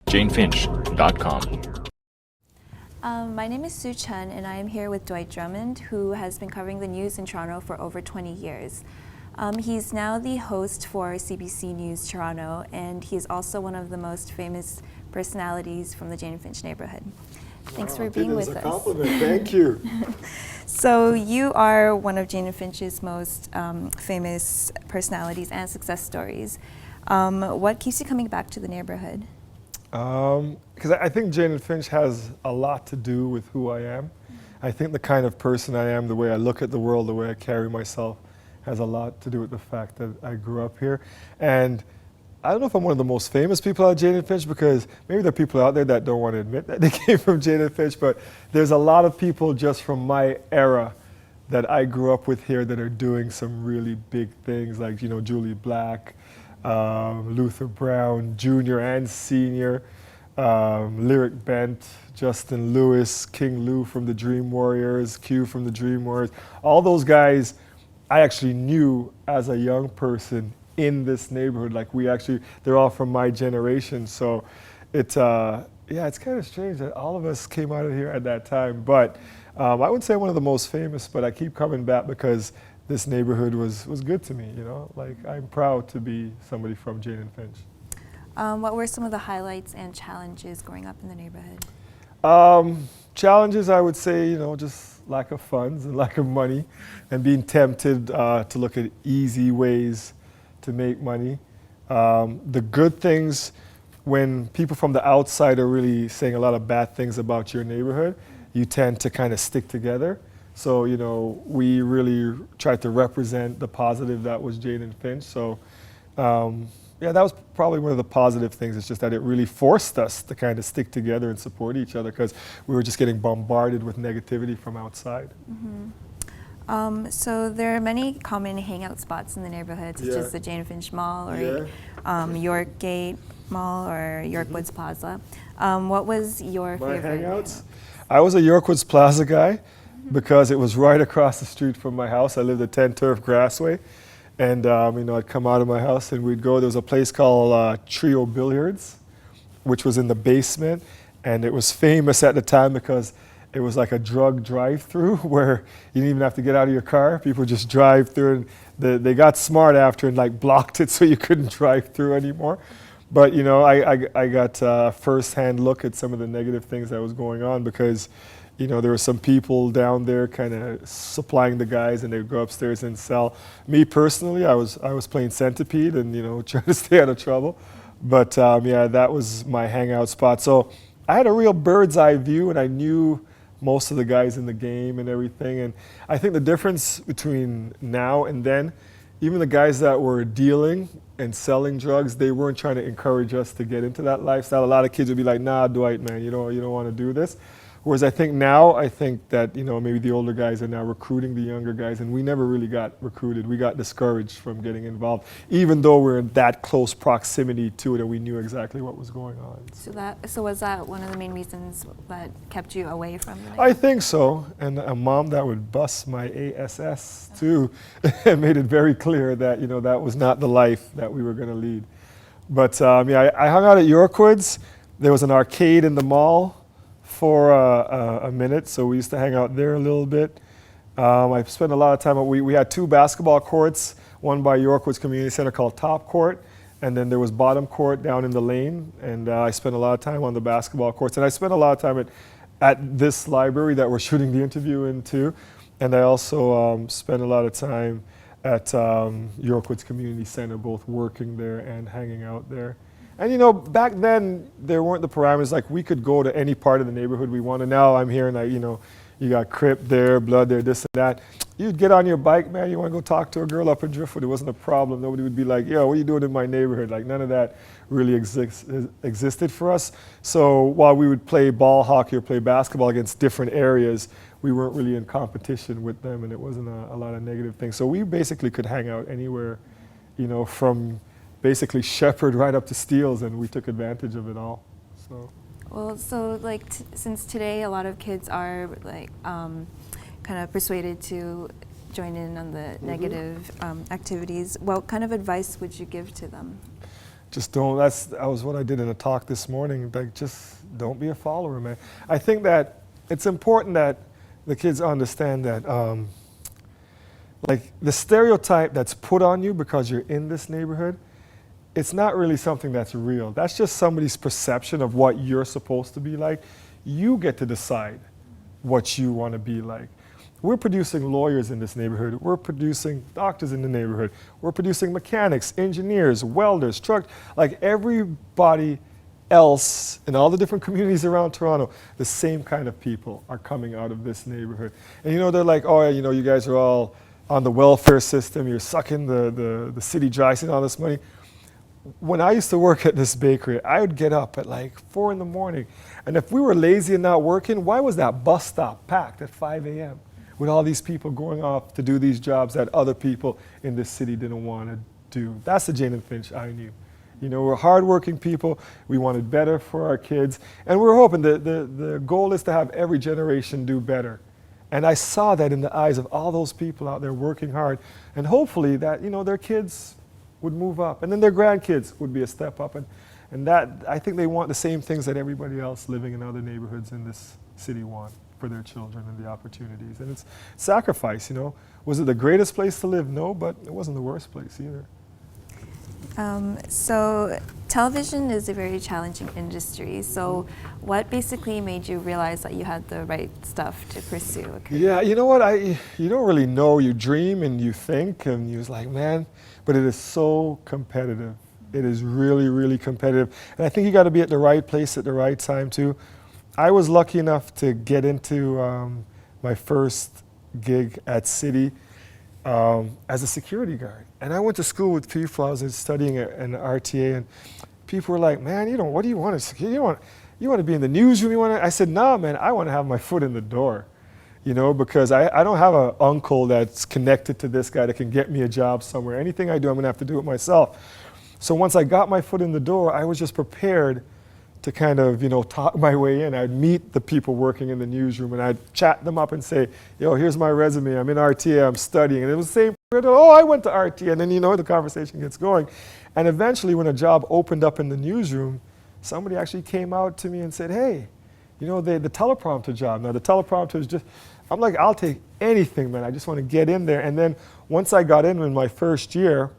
Jane-Finch.com. My name is Chun, and I am here with Dwight Drummond, who has been covering the news in Toronto for over 20 years. He's now the host for CBC News Toronto, and he's also one of the most famous personalities from the Jane-Finch neighborhood. Thanks for being with us. That's a compliment. Thank you. So you are one of Jane-Finch's most famous personalities and success stories. What keeps you coming back to the neighborhood? Because I think Jane-Finch has a lot to do with who I am. I think the kind of person I am, the way I look at the world, the way I carry myself, has a lot to do with the fact that I grew up here. And I don't know if I'm one of the most famous people at Jane-Finch, because maybe there are people out there that don't want to admit that they came from Jane-Finch, but there's a lot of people just from my era that I grew up with here that are doing some really big things, like, you know, Julie Black, Luther Brown, Jr. and Senior, Lyric Bent, Justin Lewis, King Lou from the Dream Warriors, Q from the Dream Warriors. All those guys I actually knew as a young person in this neighborhood. Like, they're all from my generation. So it's kind of strange that all of us came out of here at that time. But I wouldn't say one of the most famous, but I keep coming back because this neighborhood was good to me, you know? Like, I'm proud to be somebody from Jane-Finch. What were some of the highlights and challenges growing up in the neighborhood? Challenges, I would say, you know, just lack of funds and lack of money, and being tempted to look at easy ways to make money. The good things, when people from the outside are really saying a lot of bad things about your neighborhood, you tend to kind of stick together. So, you know, we really tried to represent the positive that was Jane-Finch. So, yeah, that was probably one of the positive things. It's just that it really forced us to kind of stick together and support each other, because we were just getting bombarded with negativity from outside. Mm-hmm. So there are many common hangout spots in the neighborhood, such as the Jane-Finch Mall, or York Gate Mall, or York Woods Plaza. What was your favorite hangouts? I was a York Woods Plaza guy, because it was right across the street from my house. I lived at 10 Turf Grassway. And, you know, I'd come out of my house and we'd go. There was a place called Trio Billiards, which was in the basement. And it was famous at the time because it was like a drug drive-through where you didn't even have to get out of your car. People just drive through, and they got smart after and like blocked it so you couldn't drive through anymore. But, you know, I got a first-hand look at some of the negative things that was going on, because, you know, there were some people down there kind of supplying the guys, and they would go upstairs and sell. Me personally, I was playing Centipede and, you know, trying to stay out of trouble. But yeah, that was my hangout spot. So I had a real bird's eye view, and I knew most of the guys in the game and everything. And I think the difference between now and then, even the guys that were dealing and selling drugs, they weren't trying to encourage us to get into that lifestyle. A lot of kids would be like, "Nah, Dwight, man, you don't want to do this." Whereas I think that, you know, maybe the older guys are now recruiting the younger guys, and we never really got recruited. We got discouraged from getting involved, even though we're in that close proximity to it and we knew exactly what was going on. So was that one of the main reasons that kept you away from the I think so. And a mom that would bust my ASS too made it very clear that, you know, that was not the life that we were going to lead. But yeah, I hung out at York Woods. There was an arcade in the mall for a minute, so we used to hang out there a little bit. I spent a lot of time. We had two basketball courts, one by York Woods Community Center called Top Court, and then there was Bottom Court down in the lane. And I spent a lot of time on the basketball courts, and I spent a lot of time at this library that we're shooting the interview in too. And I also spent a lot of time at York Woods Community Center, both working there and hanging out there. And, you know, back then, there weren't the parameters. Like, we could go to any part of the neighborhood we wanted. Now I'm here, and you know, you got Crip there, Blood there, this and that. You'd get on your bike, man, you want to go talk to a girl up in Driftwood. It wasn't a problem. Nobody would be like, "Yo, what are you doing in my neighborhood?" Like, none of that really existed for us. So while we would play ball hockey or play basketball against different areas, we weren't really in competition with them, and it wasn't a lot of negative things. So we basically could hang out anywhere, you know, from basically Shepherd right up to Steeles, and we took advantage of it all. So. Well, so like since today a lot of kids are like kind of persuaded to join in on the negative activities, what kind of advice would you give to them? just don't, that was what I did in a talk this morning, like just don't be a follower, man. I think that it's important that the kids understand that like the stereotype that's put on you because you're in this neighborhood, it's not really something that's real. That's just somebody's perception of what you're supposed to be like. You get to decide what you want to be like. We're producing lawyers in this neighborhood. We're producing doctors in the neighborhood. We're producing mechanics, engineers, welders, truck, like everybody else in all the different communities around Toronto, the same kind of people are coming out of this neighborhood. And you know, they're like, oh, you know, you guys are all on the welfare system, you're sucking the city dry, seeing all this money. When I used to work at this bakery, I would get up at like 4 in the morning. And if we were lazy and not working, why was that bus stop packed at 5 a.m. with all these people going off to do these jobs that other people in this city didn't want to do? That's the Jane-Finch I knew. You know, we're hardworking people. We wanted better for our kids. And we're hoping that the goal is to have every generation do better. And I saw that in the eyes of all those people out there working hard. And hopefully that, you know, their kids would move up. And then their grandkids would be a step up. And that, I think they want the same things that everybody else living in other neighborhoods in this city want for their children and the opportunities. And it's sacrifice, you know. Was it the greatest place to live? No, but it wasn't the worst place either. So television is a very challenging industry. So what basically made you realize that you had the right stuff to pursue? Yeah, you know what? You don't really know. You dream and you think and you're like, man, but it is so competitive. It is really, really competitive. And I think you got to be at the right place at the right time too. I was lucky enough to get into my first gig at City as a security guard. And I went to school with people. I was studying an RTA, and people were like, man, you know, what do you want to, you want to be in the newsroom? I said, nah, man, I want to have my foot in the door, you know, because I don't have an uncle that's connected to this guy that can get me a job somewhere. Anything I do, I'm going to have to do it myself. So once I got my foot in the door, I was just prepared to kind of, you know, talk my way in. I'd meet the people working in the newsroom and I'd chat them up and say, yo, here's my resume. I'm in RTA, I'm studying. And it was the same, oh, I went to RTA. And then, you know, the conversation gets going. And eventually when a job opened up in the newsroom, somebody actually came out to me and said, hey, you know, the teleprompter job. Now the teleprompter is just, I'm like, I'll take anything, man. I just want to get in there. And then once I got in my first year,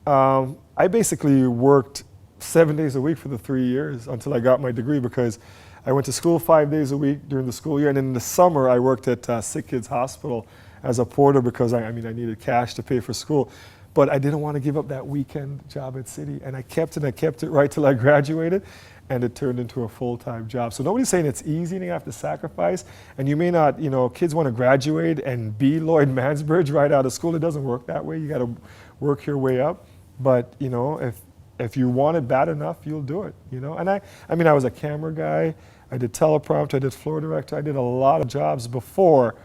I basically worked 7 days a week for the 3 years until I got my degree, because I went to school 5 days a week during the school year, and in the summer I worked at Sick Kids Hospital as a porter because I needed cash to pay for school. But I didn't want to give up that weekend job at City, and I kept it right till I graduated, and it turned into a full-time job. So nobody's saying it's easy and you have to sacrifice, and you may not, you know, kids want to graduate and be Lloyd Mansbridge right out of school. It doesn't work that way. You got to work your way up. But, you know, if you want it bad enough, you'll do it, you know. And I was a camera guy, I did teleprompter, I did floor director, I did a lot of jobs before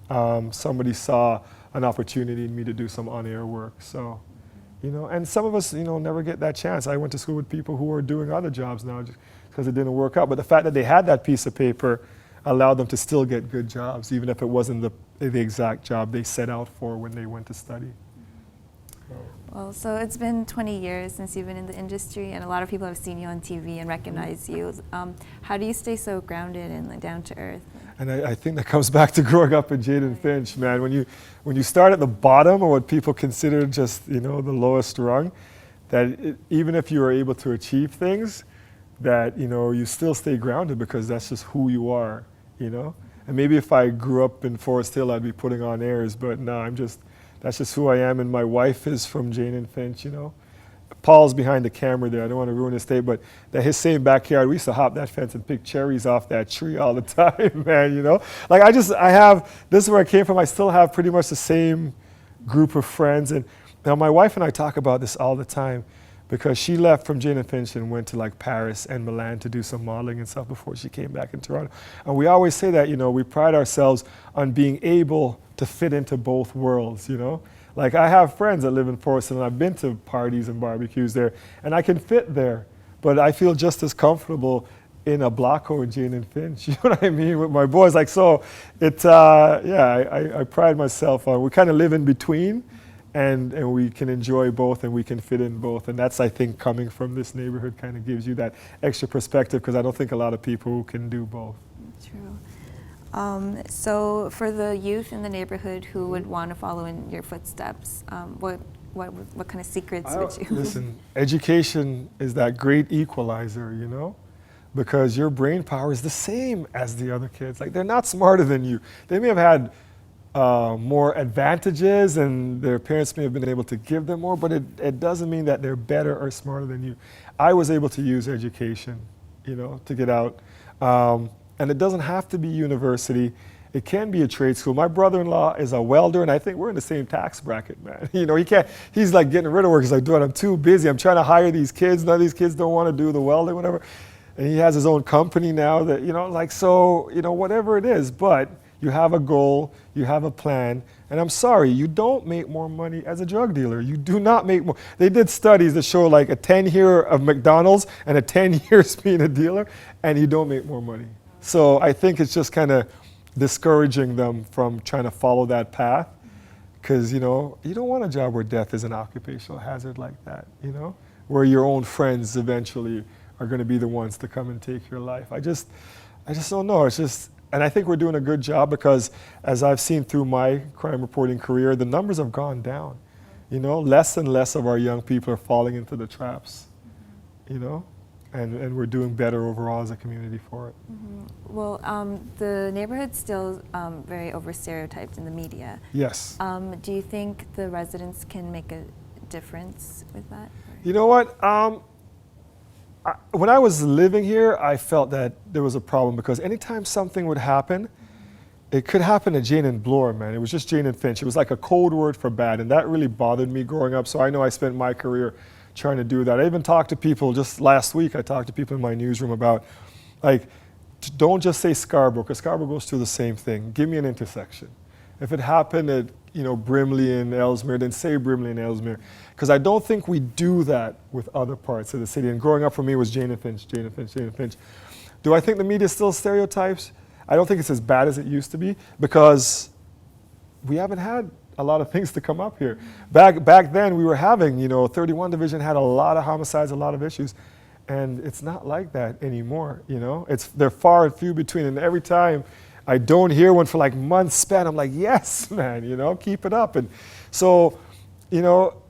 somebody saw an opportunity in me to do some on-air work. So, you know, and some of us, you know, never get that chance. I went to school with people who are doing other jobs now just because it didn't work out. But the fact that they had that piece of paper allowed them to still get good jobs, even if it wasn't the exact job they set out for when they went to study. Well, so it's been 20 years since you've been in the industry, and a lot of people have seen you on TV and recognize you. How do you stay so grounded and like, down to earth? And I think that comes back to growing up in Jane-Finch, man. When you start at the bottom, or what people consider just, you know, the lowest rung, that even if you are able to achieve things, that, you know, you still stay grounded because that's just who you are, you know. And maybe if I grew up in Forest Hill, I'd be putting on airs, but no, that's just who I am, and my wife is from Jane-Finch, you know. Paul's behind the camera there. I don't want to ruin his day, but his same backyard, we used to hop that fence and pick cherries off that tree all the time, man, you know. Like this is where I came from. I still have pretty much the same group of friends. And now my wife and I talk about this all the time because she left from Jane-Finch and went to like Paris and Milan to do some modeling and stuff before she came back in Toronto. And we always say that, you know, we pride ourselves on being able to fit into both worlds, you know. Like I have friends that live in Forest Hill, and I've been to parties and barbecues there, and I can fit there, but I feel just as comfortable in a block or Jane-Finch, you know what I mean, with my boys. Like, so it's, I pride myself on, we kind of live in between, and we can enjoy both and we can fit in both. And that's, I think, coming from this neighborhood kind of gives you that extra perspective, because I don't think a lot of people can do both. True. So for the youth in the neighborhood who would want to follow in your footsteps, what kind of secrets would you? Listen, education is that great equalizer, you know, because your brain power is the same as the other kids. Like, they're not smarter than you. They may have had more advantages and their parents may have been able to give them more, but it doesn't mean that they're better or smarter than you. I was able to use education, you know, to get out. And it doesn't have to be university. It can be a trade school. My brother-in-law is a welder, and I think we're in the same tax bracket, man. You know, he's like getting rid of work. He's like, dude, I'm too busy. I'm trying to hire these kids. None of these kids don't want to do the welding, whatever. And he has his own company now that, you know, like, so, you know, whatever it is, but you have a goal, you have a plan, and I'm sorry, you don't make more money as a drug dealer. You do not make more. They did studies that show like a 10-year of McDonald's and a 10 years being a dealer, and you don't make more money. So I think it's just kind of discouraging them from trying to follow that path, because, you know, you don't want a job where death is an occupational hazard like that, you know, where your own friends eventually are going to be the ones to come and take your life. I just don't know. It's just, and I think we're doing a good job, because as I've seen through my crime reporting career, the numbers have gone down. You know, less and less of our young people are falling into the traps, you know, and we're doing better overall as a community for it. Mm-hmm. Well, the neighborhood's still very over-stereotyped in the media. Yes. Do you think the residents can make a difference with that? You know what? When I was living here, I felt that there was a problem, because anytime something would happen, it could happen to Jane and Bloor, man. It was just Jane-Finch. It was like a code word for bad, and that really bothered me growing up. So I know I spent my career trying to do that. I even talked to people just last week. I talked to people in my newsroom about, like, don't just say Scarborough, because Scarborough goes through the same thing. Give me an intersection. If it happened at, you know, Brimley and Ellesmere, then say Brimley and Ellesmere. Because I don't think we do that with other parts of the city. And growing up for me was Jane-Finch, Jane-Finch, Jane-Finch. Do I think the media still stereotypes? I don't think it's as bad as it used to be, because we haven't had a lot of things to come up here. Back then we were having, you know, 31 Division had a lot of homicides, a lot of issues. And it's not like that anymore, you know? They're far and few between, and every time I don't hear one for like months span, I'm like, yes, man, you know, keep it up. And so, you know,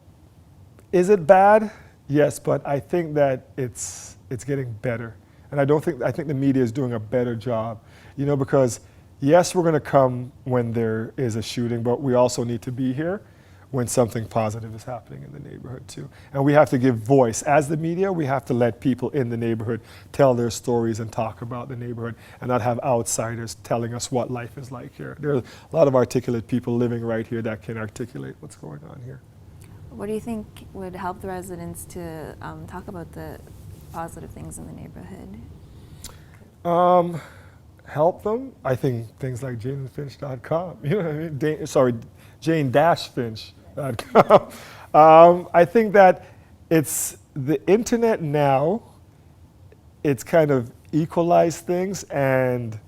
is it bad? Yes, but I think that it's getting better. And I think the media is doing a better job, you know, because yes, we're going to come when there is a shooting, but we also need to be here when something positive is happening in the neighborhood too. And we have to give voice. As the media, we have to let people in the neighborhood tell their stories and talk about the neighborhood, and not have outsiders telling us what life is like here. There are a lot of articulate people living right here that can articulate what's going on here. What do you think would help the residents to talk about the positive things in the neighborhood? Help them? I think things like Jane-Finch.com, you know what I mean? Jane-Finch.com. I think that it's the internet now, it's kind of equalized things, and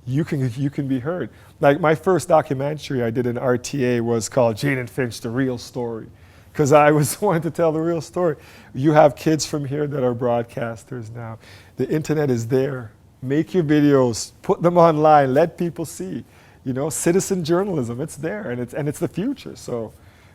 you can be heard. Like my first documentary I did in RTA was called Jane-Finch, The Real Story, because I was wanting to tell the real story. You have kids from here that are broadcasters now. The internet is there. Make your videos, put them online, let people see. You know, citizen journalism, it's there, and it's the future. So,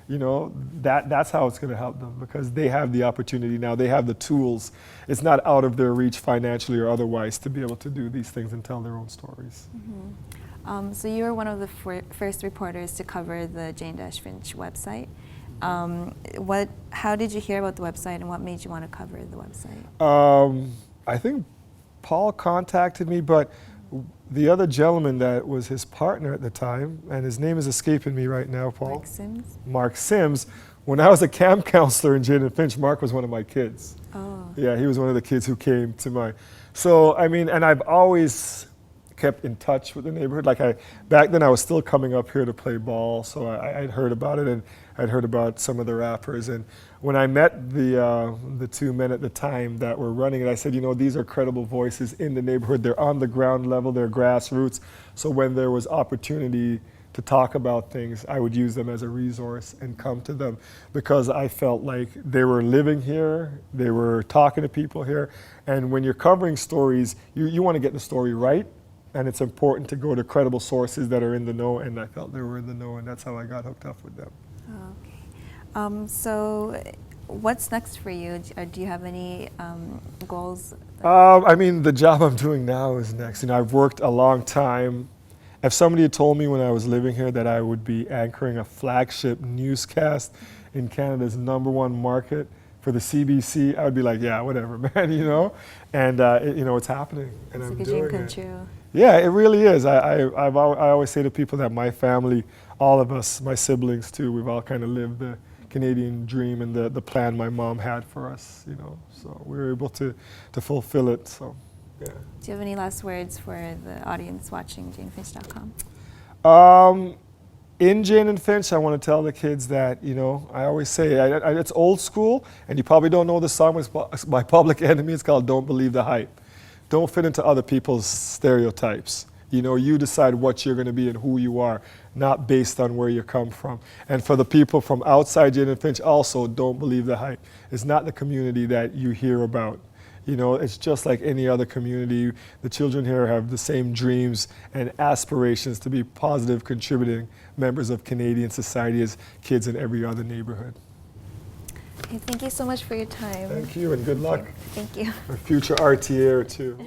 you know, that's how it's going to help them, because they have the opportunity now. They have the tools. It's not out of their reach financially or otherwise to be able to do these things and tell their own stories. Mm-hmm. So you were one of the first reporters to cover the Jane-Finch website. How did you hear about the website, and what made you want to cover the website? I think Paul contacted me, but the other gentleman that was his partner at the time, and his name is escaping me right now, Paul. Mark Sims? Mark Sims. When I was a camp counselor in Jane-Finch, Mark was one of my kids. Oh. Yeah, he was one of the kids who came to my, so I mean, and I've always kept in touch with the neighborhood. Like back then I was still coming up here to play ball, so I'd heard about it, and I'd heard about some of the rappers. And when I met the two men at the time that were running it, I said, you know, these are credible voices in the neighborhood. They're on the ground level, they're grassroots. So when there was opportunity to talk about things, I would use them as a resource and come to them because I felt like they were living here, they were talking to people here, and when you're covering stories, you want to get the story right, and it's important to go to credible sources that are in the know, and I felt they were in the know, and that's how I got hooked up with them. Okay. So what's next for you? Do you have any goals? I mean, the job I'm doing now is next. You know, I've worked a long time. If somebody had told me when I was living here that I would be anchoring a flagship newscast in Canada's #1 market for the CBC, I would be like, yeah, whatever, man, you know? And, you know, it's happening, and It's I'm like a doing dream come it. true. Yeah, it really is. I always say to people that my family, all of us, my siblings too, we've all kind of lived the Canadian dream and the plan my mom had for us, you know. So we were able to fulfill it, so. Yeah. Do you have any last words for the audience watching Jane-Finch.com? In Jane and Finch, I want to tell the kids that, you know, I always say, it's old school, and you probably don't know the song, it's by Public Enemy. It's called Don't Believe the Hype. Don't fit into other people's stereotypes. You know, you decide what you're going to be and who you are, not based on where you come from. And for the people from outside Jane and Finch, also, don't believe the hype. It's not the community that you hear about. You know, it's just like any other community. The children here have the same dreams and aspirations to be positive, contributing members of Canadian society as kids in every other neighborhood. Okay, thank you so much for your time. Thank you, and good luck. Thank you. For future RTA too.